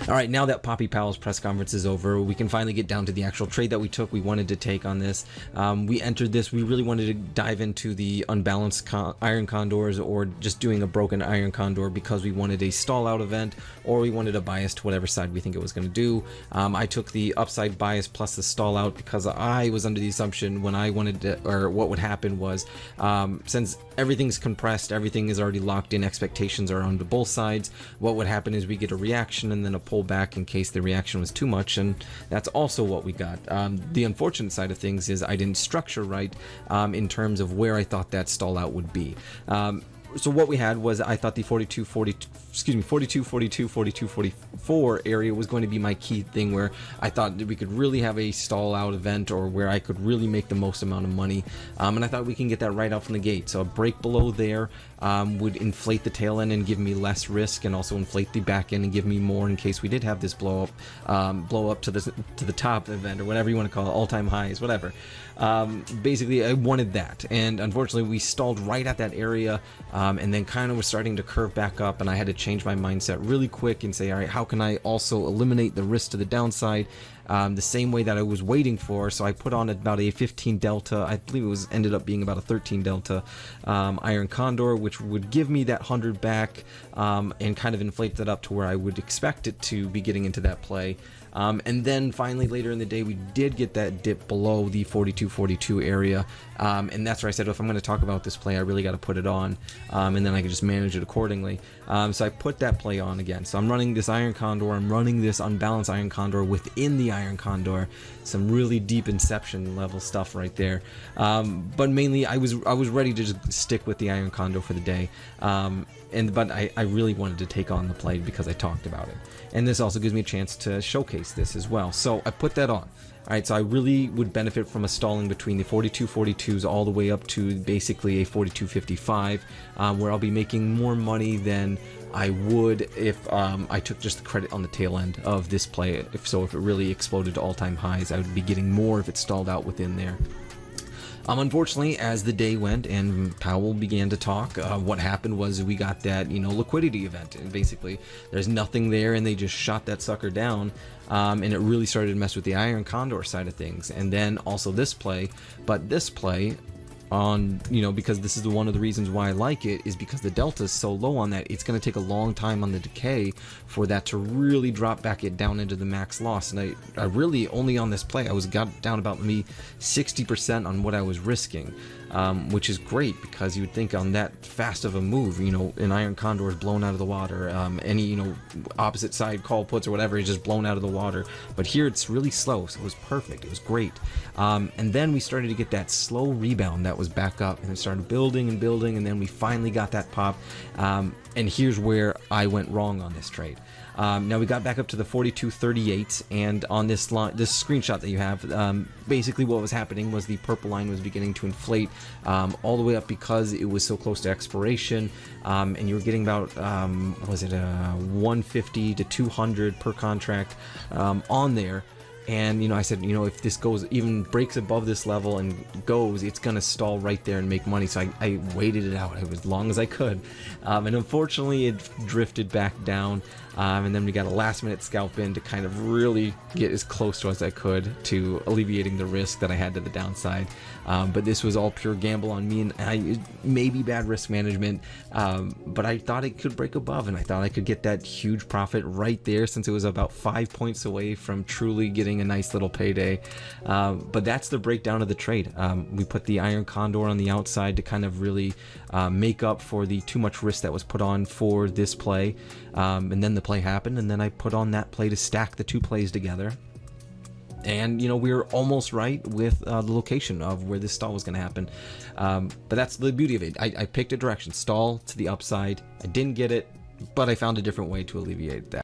All right, now that Papi Powell's press conference is over, we can finally get down to the actual trade that we took. We wanted to take on this. We entered this. We really wanted to dive into the unbalanced iron condors, or just doing a broken iron condor, because we wanted a stall out event, or we wanted a bias to whatever side we think it was going to do. I took the upside bias plus the stall out because I was under the assumption when I wanted to, or what would happen was, since everything's compressed, everything is already locked in, expectations are on both sides, what would happen is we get a reaction and then a pull back in case the reaction was too much, and that's also what we got. The unfortunate side of things is I didn't structure right in terms of where I thought that stall out would be. So what we had was, I thought the 42, 44 area was going to be my key thing, where I thought that we could really have a stall out event, or where I could really make the most amount of money. And I thought we can get that right out from the gate. So a break below there would inflate the tail end and give me less risk, and also inflate the back end and give me more in case we did have this blow up to the top event, or whatever you want to call it, all-time highs, whatever. Basically, I wanted that, and unfortunately we stalled right at that area, and then kind of was starting to curve back up, and I had to change my mindset really quick and say, all right, how can I also eliminate the risk to the downside the same way that I was waiting for? So I put on about a 15 delta, I believe it was ended up being about a 13 delta iron condor, which would give me that 100 back, and kind of inflate that up to where I would expect it to be getting into that play. And then finally later in the day we did get that dip below the 42 area, and that's where I said, if I'm going to talk about this play, I really got to put it on, and then I can just manage it accordingly. So I put that play on again. So I'm running this iron condor, I'm running this unbalanced iron condor within the iron condor, some really deep inception level stuff right there. But mainly I was ready to just stick with the iron condor for the day, but I really wanted to take on the play because I talked about it, and this also gives me a chance to showcase this as well. So I put that on. Alright, so I really would benefit from a stalling between the 42.42s all the way up to basically a 42.55, where I'll be making more money than I would if I took just the credit on the tail end of this play. If it really exploded to all-time highs, I would be getting more if it stalled out within there. Unfortunately, as the day went and Powell began to talk, what happened was we got that, liquidity event. And basically, there's nothing there, and they just shot that sucker down, and it really started to mess with the iron condor side of things. And then also this play, but this play on, because this is one of the reasons why I like it, is because the delta is so low on that, it's going to take a long time on the decay for that to really drop back down into the max loss. And I really, only on this play, I got down about me 60% on what I was risking, which is great, because you would think on that fast of a move, an iron condor is blown out of the water, any, opposite side call puts or whatever is just blown out of the water. But here it's really slow, so it was perfect, it was great. And then we started to get that slow rebound that was back up, and it started building and building, and then we finally got that pop. And here's where I went wrong on this trade. Now we got back up to the 42.38, and on this line, this screenshot that you have, basically what was happening was the purple line was beginning to inflate all the way up because it was so close to expiration, and you were getting about was it 150 to 200 per contract on there. And I said, if this even breaks above this level and goes, it's gonna stall right there and make money. So I waited it out as long as I could, and unfortunately it drifted back down, and then we got a last minute scalp in to kind of really get as close to as I could to alleviating the risk that I had to the downside. But this was all pure gamble on me, and maybe bad risk management, but I thought it could break above, and I thought I could get that huge profit right there, since it was about 5 points away from truly getting a nice little payday. But that's the breakdown of the trade. We put the iron condor on the outside to kind of really make up for the too much risk that was put on for this play, and then the play happened, and then I put on that play to stack the two plays together. And we were almost right with the location of where this stall was going to happen, but that's the beauty of it. I picked a direction, stall to the upside. I didn't get it, but I found a different way to alleviate that.